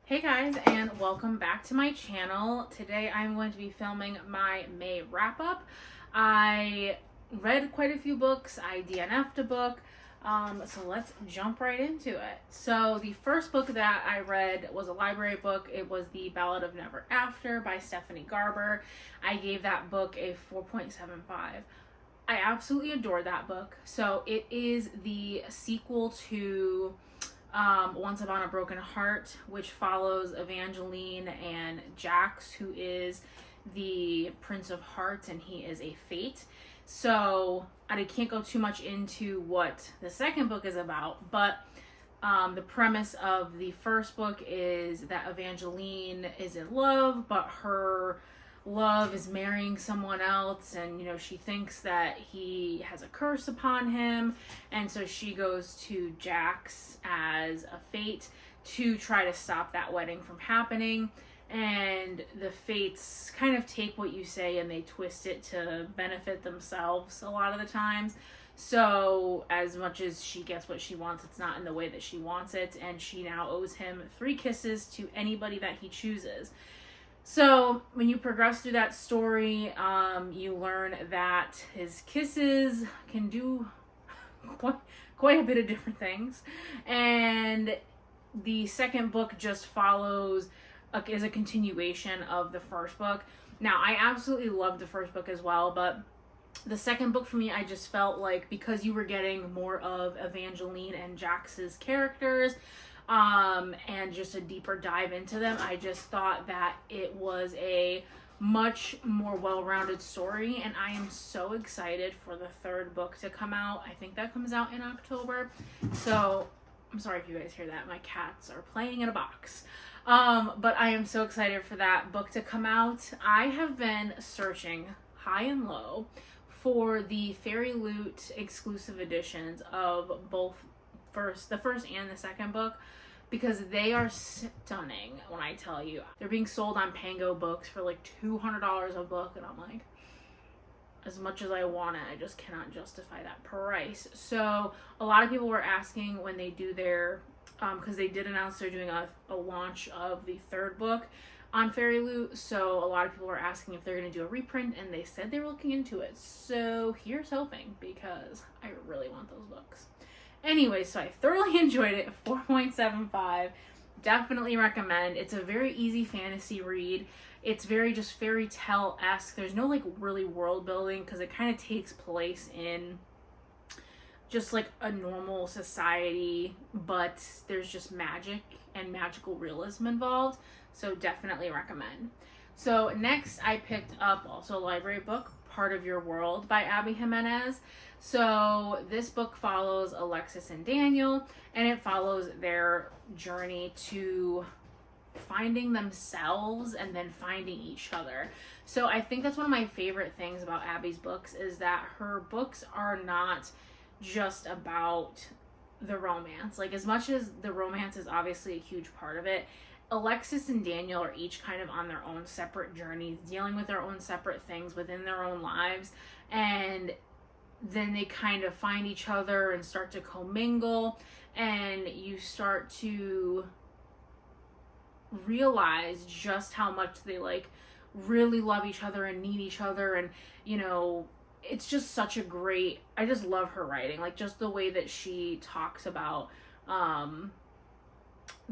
Hey guys, and welcome back to my channel. Today I'm going to be filming my May wrap-up. I read quite a few books. I DNF'd a book, so let's jump right into it. So the first book that I read was a library book. It was the Ballad of Never After by Stephanie Garber. I gave that book a 4.75. I absolutely adored that book. So it is the sequel to Once Upon a Broken Heart, which follows Evangeline and Jax, who is the Prince of Hearts and he is a fate. So I can't go too much into what the second book is about, but the premise of the first book is that Evangeline is in love, but her love is marrying someone else, and she thinks that he has a curse upon him, and so she goes to Jax as a fate to try to stop that wedding from happening. And the fates kind of take what you say and they twist it to benefit themselves a lot of the times. So as much as she gets what she wants, it's not in the way that she wants it, and she now owes him 3 kisses to anybody that he chooses. So when you progress through that story, you learn that his kisses can do quite a bit of different things. And the second book just follows, is a continuation of the first book. Now, I absolutely loved the first book as well, but the second book for me, I just felt like because you were getting more of Evangeline and Jax's characters, and just a deeper dive into them, I just thought that it was a much more well-rounded story, and I am so excited for the third book to come out. I think that comes out in October. So I'm sorry if you guys hear that. My cats are playing in a box. But I am so excited for that book to come out. I have been searching high and low for the Fairy Loot exclusive editions of both the first and the second book, because they are stunning. When I tell you, they're being sold on Pango Books for like $200 a book, and I'm like, as much as I want it, I just cannot justify that price. So a lot of people were asking when they do their because they did announce they're doing a launch of the third book on Fairy Loot, so a lot of people were asking if they're going to do a reprint, and they said they were looking into it. So here's hoping, because I really want those books. Anyway, so I thoroughly enjoyed it. 4.75. Definitely recommend. It's a very easy fantasy read. It's very just fairy tale-esque. There's no like really world building, because it kind of takes place in just like a normal society, but there's just magic and magical realism involved. So definitely recommend. So next I picked up also a library book, Part of Your World by Abby Jimenez. So this book follows Alexis and Daniel, and it follows their journey to finding themselves and then finding each other. So I think that's one of my favorite things about Abby's books, is that her books are not just about the romance. Like, as much as the romance is obviously a huge part of it, Alexis and Daniel are each kind of on their own separate journeys, dealing with their own separate things within their own lives, and then they kind of find each other and start to commingle, and you start to realize just how much they like really love each other and need each other. And it's just such a great, I just love her writing, like just the way that she talks about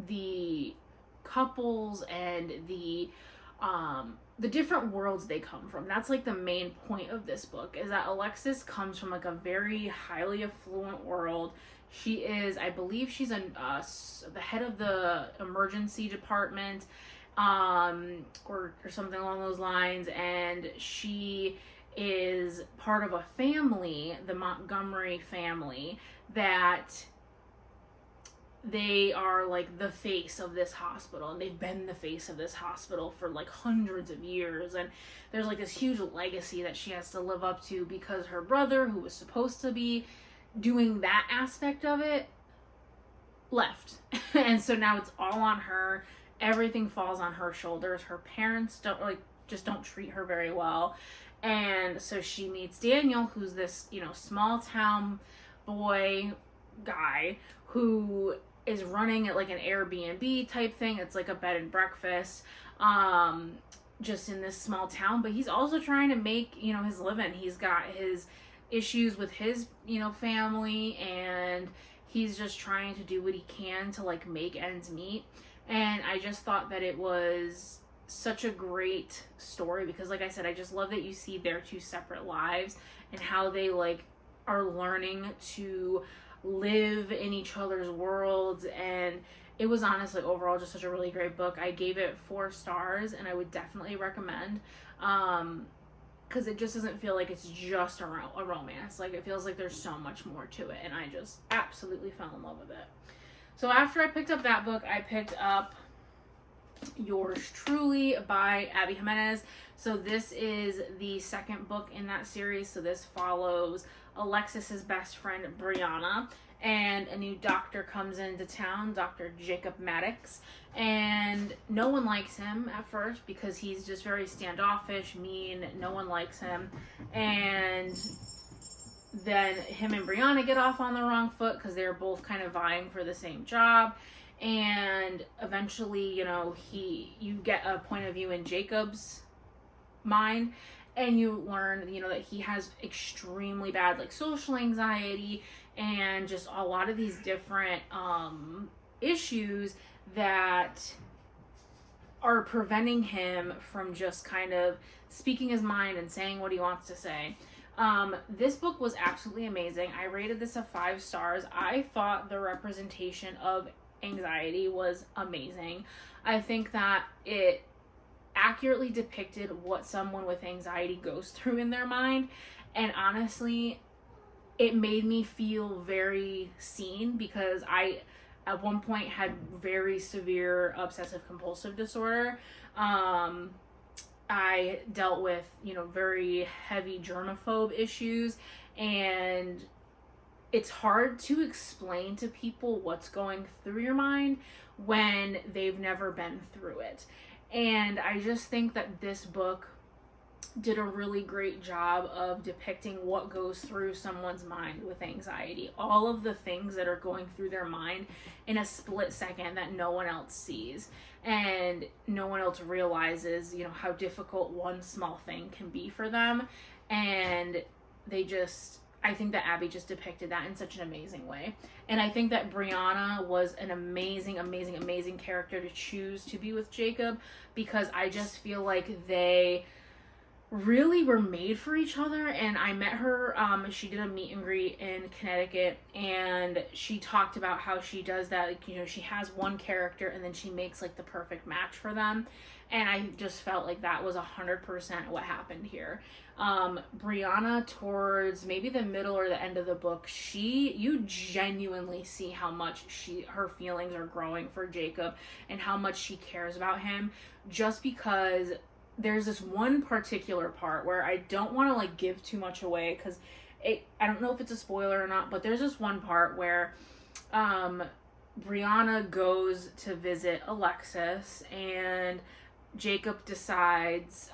the couples and the different worlds they come from. That's like the main point of this book, is that Alexis comes from like a very highly affluent world. She is, I believe she's the head of the emergency department, or something along those lines, and she is part of a family, the Montgomery family, that they are like the face of this hospital, and they've been the face of this hospital for like hundreds of years, and there's like this huge legacy that she has to live up to, because her brother, who was supposed to be doing that aspect of it, left. And so now it's all on her. Everything falls on her shoulders. Her parents don't treat her very well. And so she meets Daniel, who's this, small town boy guy who is running like an Airbnb type thing. It's like a bed and breakfast, just in this small town, but he's also trying to make, you know, his living. He's got his issues with his, you know, family, and he's just trying to do what he can to like make ends meet. And I just thought that it was such a great story because, like I said, I just love that you see their two separate lives and how they like are learning to live in each other's worlds. And it was honestly overall just such a really great book. I gave it 4 stars, and I would definitely recommend, because it just doesn't feel like it's just a romance. Like, it feels like there's so much more to it, and I just absolutely fell in love with it. So after I picked up that book, I picked up Yours Truly by Abby Jimenez. So this is the second book in that series. So this follows Alexis's best friend Brianna, and a new doctor comes into town, Dr. Jacob Maddox, and no one likes him at first because he's just very standoffish, mean. No one likes him, and then him and Brianna get off on the wrong foot because they're both kind of vying for the same job. And eventually, you know, you get a point of view in Jacob's mind, and you learn, you know, that he has extremely bad like social anxiety and just a lot of these different issues that are preventing him from just kind of speaking his mind and saying what he wants to say. This book was absolutely amazing. I rated this a 5 stars. I thought the representation of anxiety was amazing. I think that it accurately depicted what someone with anxiety goes through in their mind, and honestly, it made me feel very seen because I at one point had very severe obsessive compulsive disorder. I dealt with, you know, very heavy germaphobe issues, and it's hard to explain to people what's going through your mind when they've never been through it. And I just think that this book did a really great job of depicting what goes through someone's mind with anxiety. All of the things that are going through their mind in a split second that no one else sees. And no one else realizes, you know, how difficult one small thing can be for them. And I think that Abby just depicted that in such an amazing way. And I think that Brianna was an amazing, amazing, amazing character to choose to be with Jacob, because I just feel like they really were made for each other. And I met her, she did a meet and greet in Connecticut, and she talked about how she does that, like, you know, she has one character and then she makes like the perfect match for them. And I just felt like that was 100% what happened here. Brianna, towards maybe the middle or the end of the book, you genuinely see how much her feelings are growing for Jacob and how much she cares about him, just because there's this one particular part where I don't want to like give too much away because I don't know if it's a spoiler or not, but there's this one part where Brianna goes to visit Alexis, and Jacob decides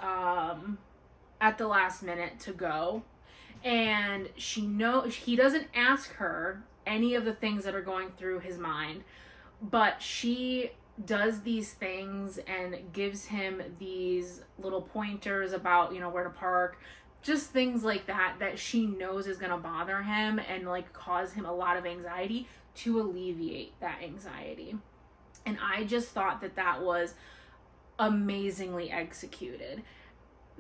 at the last minute to go, and he doesn't ask her any of the things that are going through his mind, but she does these things and gives him these little pointers about, you know, where to park, just things like that she knows is going to bother him and like cause him a lot of anxiety, to alleviate that anxiety. And I just thought that was amazingly executed,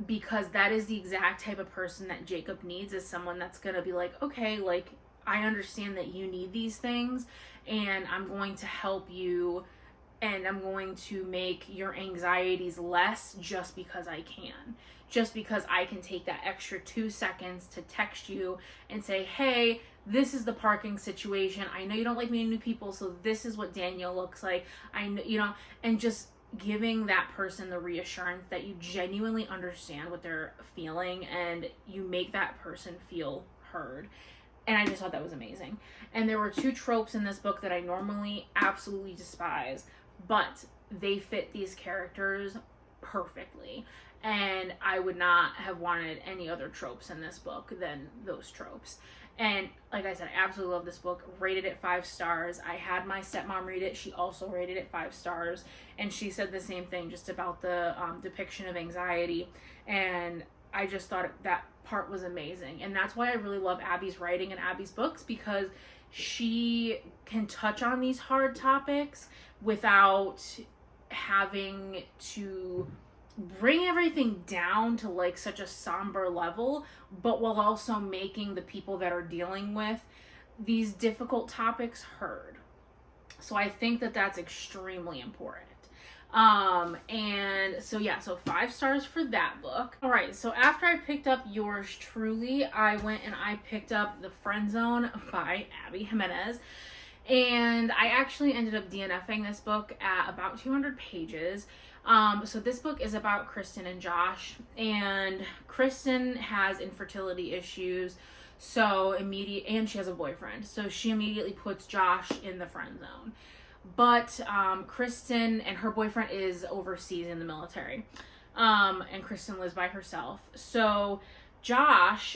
because that is the exact type of person that Jacob needs, is someone that's going to be like, okay, like, I understand that you need these things, and I'm going to help you, and I'm going to make your anxieties less just because I can. Just because I can take that extra 2 seconds to text you and say, hey, this is the parking situation. I know you don't like meeting new people, so this is what Danielle looks like. I know, you know, and just giving that person the reassurance that you genuinely understand what they're feeling and you make that person feel heard. And I just thought that was amazing. And there were 2 tropes in this book that I normally absolutely despise, but they fit these characters perfectly. And I would not have wanted any other tropes in this book than those tropes. And like I said, I absolutely love this book. Rated it 5 stars. I had my stepmom read it. She also rated it 5 stars. And she said the same thing just about the depiction of anxiety. And I just thought that part was amazing. And that's why I really love Abby's writing and Abby's books, because she can touch on these hard topics without having to bring everything down to like such a somber level, but while also making the people that are dealing with these difficult topics heard. So I think that that's extremely important. And so yeah, so 5 stars for that book. All right, so after I picked up Yours Truly, I went and I picked up The Friend Zone by Abby Jimenez. And I actually ended up DNFing this book at about 200 pages. So this book is about Kristen and Josh, and Kristen has infertility issues, and she has a boyfriend, so she immediately puts Josh in the friend zone. But Kristen and her boyfriend is overseas in the military, and Kristen lives by herself. So Josh,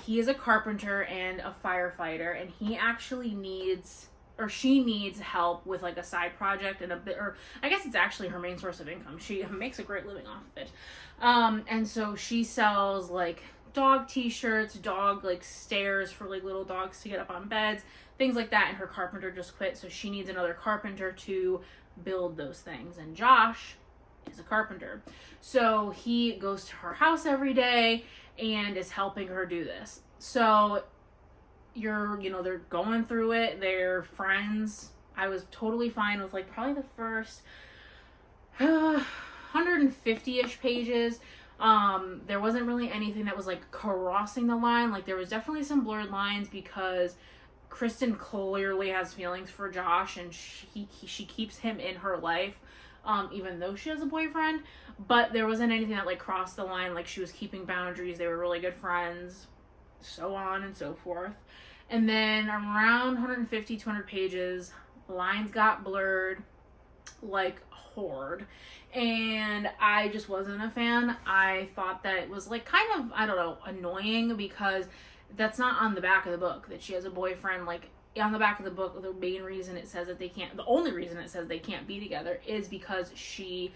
he is a carpenter and a firefighter, and he actually she needs help with like a side project and or I guess it's actually her main source of income. She makes a great living off of it. And so she sells like dog t-shirts, dog like stairs for like little dogs to get up on beds, things like that. And her carpenter just quit, so she needs another carpenter to build those things. And Josh is a carpenter, so he goes to her house every day and is helping her do this. So they're going through it. They're friends. I was totally fine with like probably the first 150-ish pages. There wasn't really anything that was like crossing the line. Like there was definitely some blurred lines because Kristen clearly has feelings for Josh, and she keeps him in her life, even though she has a boyfriend. But there wasn't anything that like crossed the line. Like she was keeping boundaries. They were really good friends, so on and so forth. And then around 150, 200 pages, lines got blurred like horde. And I just wasn't a fan. I thought that it was like kind of, I don't know, annoying, because that's not on the back of the book that she has a boyfriend. Like on the back of the book, the main reason it says that the only reason it says they can't be together is because she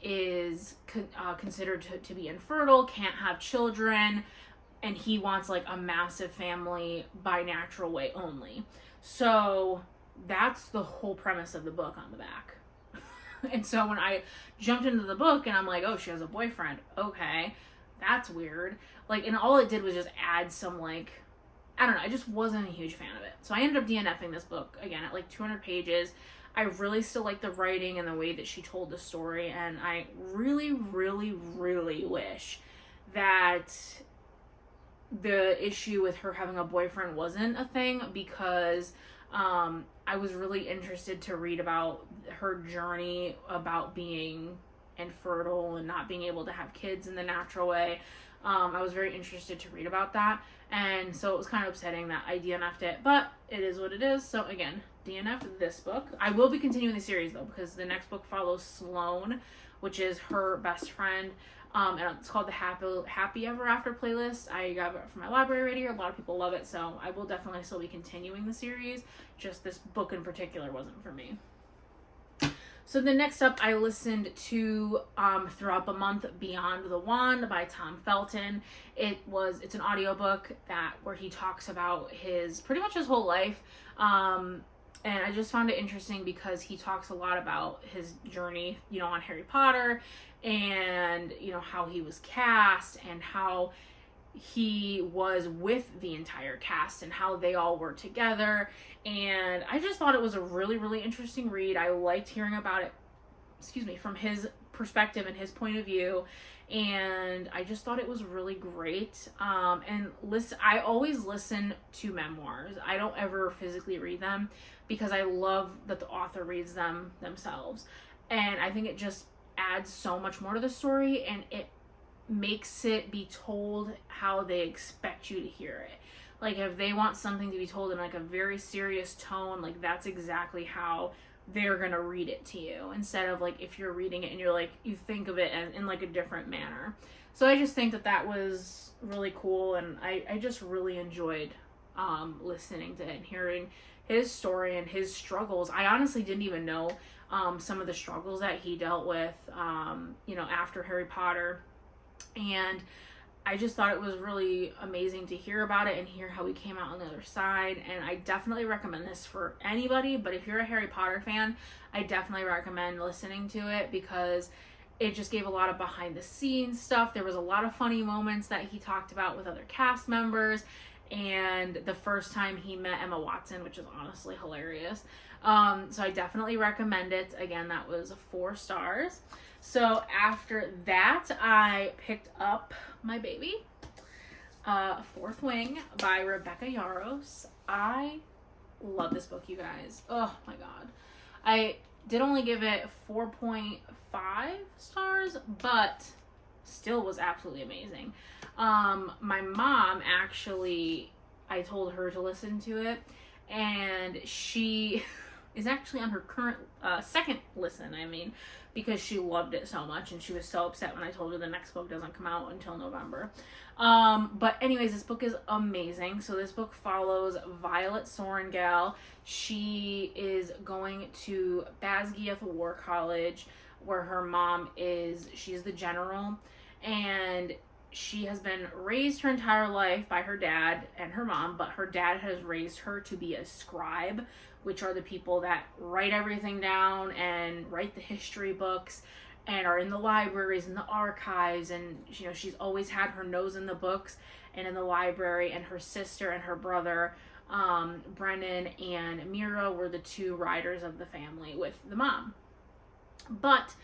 is considered to be infertile, can't have children, and he wants like a massive family by natural way only. So that's the whole premise of the book on the back. And so when I jumped into the book and I'm like, oh, she has a boyfriend. Okay, that's weird. Like, and all it did was just add some like, I don't know, I just wasn't a huge fan of it. So I ended up DNFing this book again at like 200 pages. I really still like the writing and the way that she told the story. And I really, really, really wish that the issue with her having a boyfriend wasn't a thing, because I was really interested to read about her journey about being infertile and not being able to have kids in the natural way. I was very interested to read about that, and so it was kind of upsetting that I DNF'd it, but it is what it is. So again, DNF this book. I will be continuing the series though, because the next book follows Sloane, which is her best friend. And it's called the Happy Ever After playlist. I got it from my library right here. A lot of people love it, so I will definitely still be continuing the series. Just this book in particular wasn't for me. So the next up, I listened to throughout the month, Beyond the Wand by Tom Felton. It's an audiobook where he talks about pretty much his whole life. And I just found it interesting because he talks a lot about his journey, on Harry Potter, and, how he was cast and how he was with the entire cast and how they all were together. And I just thought it was a really, really interesting read. I liked hearing about it, from his perspective and his point of view. And I just thought it was really great. I always listen to memoirs. I don't ever physically read them because I love that the author reads them themselves. And I think it just adds so much more to the story, and it makes it be told how they expect you to hear it. Like if they want something to be told in like a very serious tone, like that's exactly how they're gonna read it to you, instead of like if you're reading it and you're like, you think of it as, in like a different manner. So I just think that that was really cool, and I just really enjoyed listening to it and hearing his story and his struggles. I honestly didn't even know some of the struggles that he dealt with, you know, after Harry Potter. And I just thought it was really amazing to hear about it and hear how he came out on the other side. And I definitely recommend this for anybody, but if you're a Harry Potter fan, I definitely recommend listening to it, because it just gave a lot of behind the scenes stuff. There was a lot of funny moments that he talked about with other cast members, and the first time he met Emma Watson, which is honestly hilarious. So I definitely recommend it. Again, that was 4 stars. So after that, I picked up my baby, Fourth Wing by Rebecca Yarros. I love this book, you guys. Oh my god. I did only give it 4.5 stars, but still was absolutely amazing. My mom actually, I told her to listen to it, and she is actually on her current second listen, because she loved it so much, and she was so upset when I told her the next book doesn't come out until November. But anyways, this book is amazing. So this book follows Violet Sorrengal. She is going to Basgiath War College, where her mom is, she's the general, and she has been raised her entire life by her dad and her mom, but her dad has raised her to be a scribe, which are the people that write everything down and write the history books and are in the libraries and the archives. And, you know, she's always had her nose in the books and in the library. And her sister and her brother, Brennan and Mira, were the 2 writers of the family with the mom. But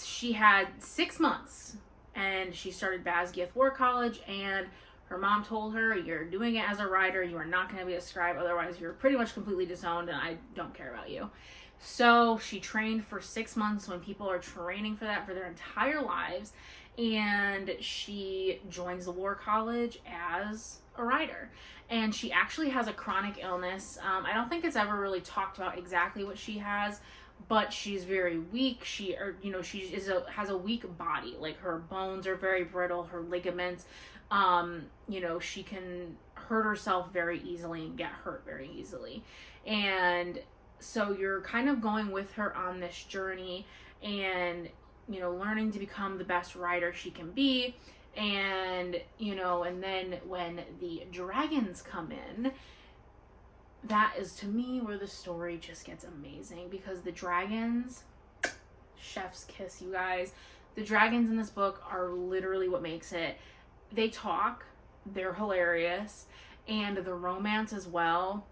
she had 6 months, and she started Basgiath War College, and her mom told her, you're doing it as a writer, you are not going to be a scribe, otherwise you're pretty much completely disowned, and I don't care about you. So she trained for 6 months, when people are training for that for their entire lives, and she joins the War College as a writer. And she actually has a chronic illness. I don't think it's ever really talked about exactly what she has, but she's very weak. She has a weak body. Like, her bones are very brittle, her ligaments. You know, she can hurt herself very easily and get hurt very easily. And so you're kind of going with her on this journey and, you know, learning to become the best writer she can be. And, you know, and then when the dragons come in, that is, to me, where the story just gets amazing, because the dragons, chef's kiss, you guys. The dragons in this book are literally what makes it. They talk, they're hilarious, and the romance as well.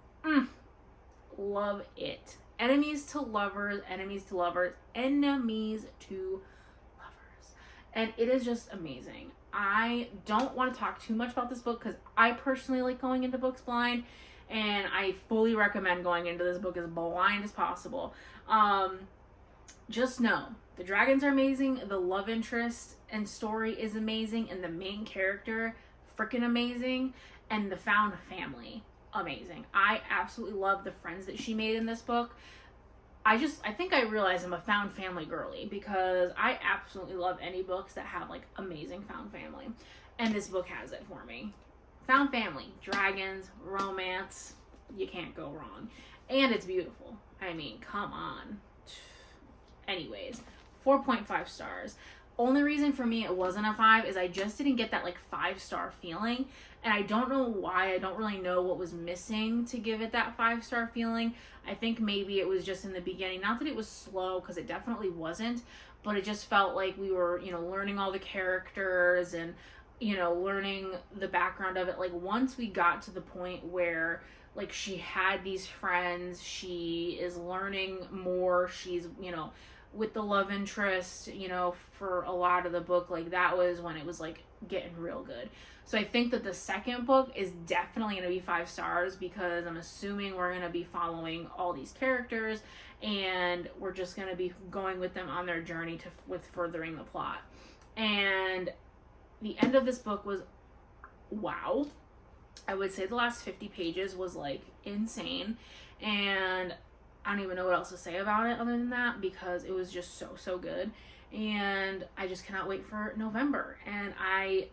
Love it. Enemies to lovers, enemies to lovers, enemies to lovers. And it is just amazing. I don't want to talk too much about this book, because I personally like going into books blind, and I fully recommend going into this book as blind as possible. Just know, the dragons are amazing, the love interest and story is amazing, and the main character, freaking amazing, and the found family, amazing. I absolutely love the friends that she made in this book. I think I realize I'm a found family girly, because I absolutely love any books that have, like, amazing found family. And this book has it for me. Found family, dragons, romance, you can't go wrong. And it's beautiful. I mean, come on. Anyways, 4.5 stars. Only reason for me it wasn't a 5 is I just didn't get that, like, 5-star feeling. And I don't know why. I don't really know what was missing to give it that 5-star feeling. I think maybe it was just in the beginning. Not that it was slow, because it definitely wasn't. But it just felt like we were, you know, learning all the characters and, you know, learning the background of it. Like, once we got to the point where, like, she had these friends, she is learning more, she's, you know, with the love interest, you know, for a lot of the book, like, that was when it was, like, getting real good. So I think that the second book is definitely going to be 5 stars, because I'm assuming we're going to be following all these characters, and we're just going to be going with them on their journey with furthering the plot. And the end of this book was wow. I would say the last 50 pages was, like, insane. And I don't even know what else to say about it other than that, because it was just so good. And I just cannot wait for November, and I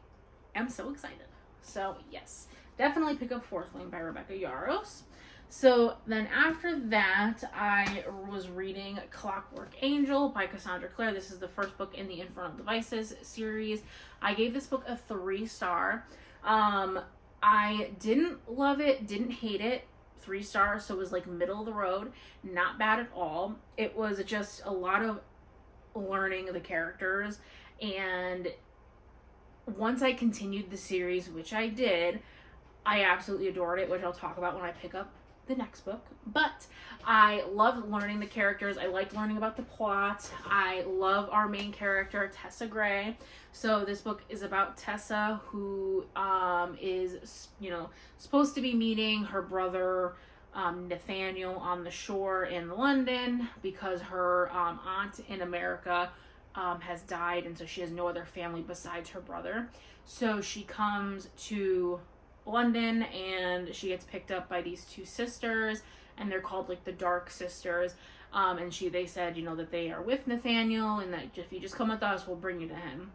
am so excited. So yes, definitely pick up Fourth Wing by Rebecca Yarros. So then after that, I was reading Clockwork Angel by Cassandra Clare. This is the first book in the Infernal Devices series. I gave this book a 3-star. I didn't love it, didn't hate it. 3 stars, so it was like middle of the road. Not bad at all. It was just a lot of learning the characters, and once I continued the series, which I did, I absolutely adored it, which I'll talk about when I pick up the next book. But I loved learning the characters. I liked learning about the plot. I love our main character, Tessa Gray. So this book is about Tessa, who is, supposed to be meeting her brother Nathaniel on the shore in London, because her aunt in America has died, and so she has no other family besides her brother. So she comes to London, and she gets picked up by these 2 sisters, and they're called like the Dark Sisters. And they said, that they are with Nathaniel, and that if you just come with us, we'll bring you to him.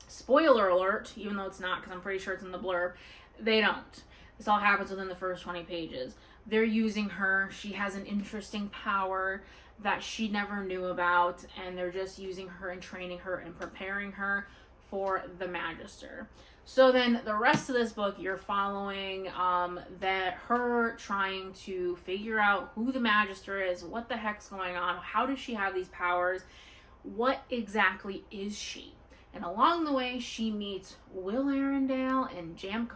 Spoiler alert, even though it's not, because I'm pretty sure it's in the blurb, they don't. This all happens within the first 20 pages. They're using her. She has an interesting power that she never knew about, and they're just using her and training her and preparing her for the Magister. So then the rest of this book, you're following that her trying to figure out who the Magister is, what the heck's going on, how does she have these powers, what exactly is she? And along the way, she meets Will Arundel and Jem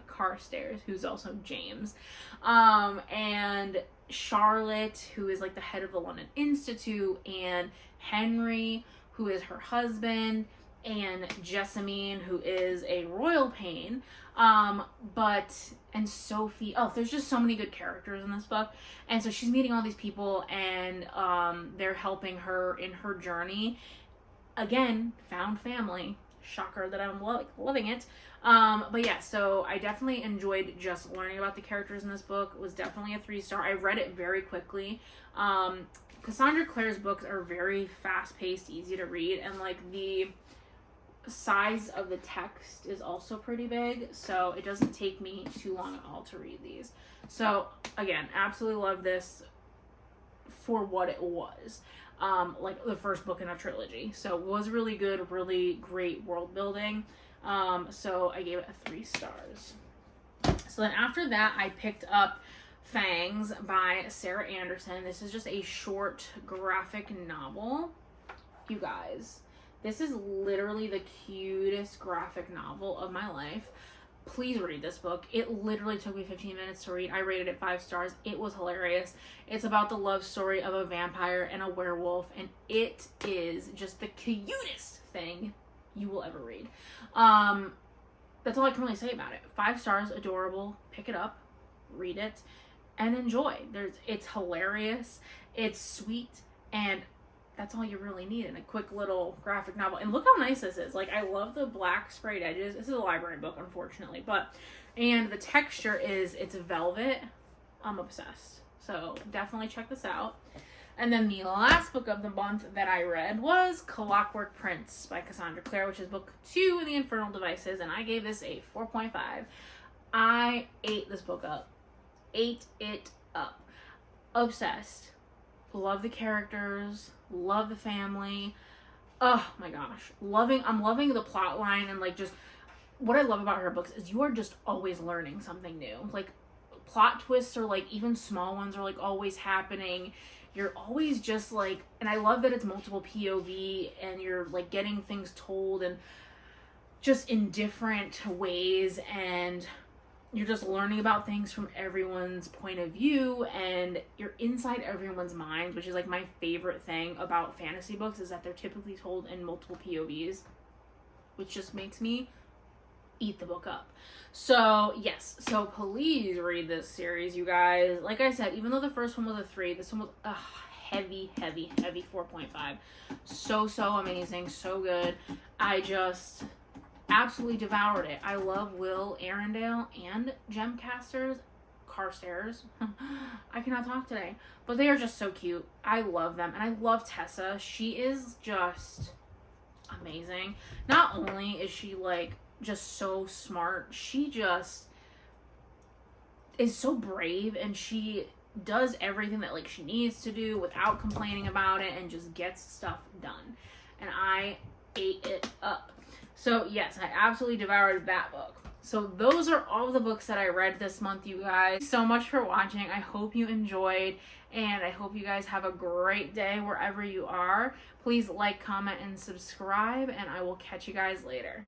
Carstairs, who's also James, and Charlotte, who is like the head of the London Institute, and Henry, who is her husband, and Jessamine, who is a royal pain, and Sophie. Oh, there's just so many good characters in this book. And so she's meeting all these people, and they're helping her in her journey. Again, found family. Shocker that I'm loving it. But yeah, so I definitely enjoyed just learning about the characters in this book. It was definitely a 3-star. I read it very quickly. Cassandra Clare's books are very fast-paced, easy to read, and like the size of the text is also pretty big, so it doesn't take me too long at all to read these. So again, absolutely love this for what it was. Like the first book in a trilogy. So it was really good, really great world building. So I gave it a 3 stars. So then after that, I picked up Fangs by Sarah Anderson. This is just a short graphic novel. You guys, this is literally the cutest graphic novel of my life. Please read this book. It literally took me 15 minutes to read. I rated it 5 stars. It was hilarious. It's about the love story of a vampire and a werewolf, and it is just the cutest thing you will ever read. That's all I can really say about it. 5 stars, adorable. Pick it up, read it, and enjoy. It's hilarious. It's sweet, and that's all you really need in a quick little graphic novel. And look how nice this is. Like, I love the black sprayed edges. This is a library book, unfortunately, and the texture it's velvet. I'm obsessed. So definitely check this out. And then the last book of the month that I read was Clockwork Prince by Cassandra Clare, which is book 2 in the Infernal Devices, and I gave this a 4.5. I ate this book up. Ate it up. Obsessed. Love the characters. Love the family. Oh my gosh. I'm loving the plot line, and like, just what I love about her books is you are just always learning something new. Like, plot twists are like, even small ones are like always happening. You're always just like, and I love that it's multiple POV, and you're like getting things told and just in different ways, and you're just learning about things from everyone's point of view, and you're inside everyone's mind, which is like my favorite thing about fantasy books, is that they're typically told in multiple POVs, which just makes me eat the book up. So yes, so please read this series, you guys. Like I said, even though the first one was a 3, this one was a heavy 4.5. So amazing, so good. I just absolutely devoured it. I love Will Arundel and Jem Carstairs. I cannot talk today. But they are just so cute. I love them. And I love Tessa. She is just amazing. Not only is she like just so smart, she just is so brave, and she does everything that like she needs to do without complaining about it, and just gets stuff done. And I ate it up. So yes, I absolutely devoured that book. So those are all the books that I read this month, you guys. Thank you so much for watching. I hope you enjoyed, and I hope you guys have a great day wherever you are. Please like, comment, and subscribe, and I will catch you guys later.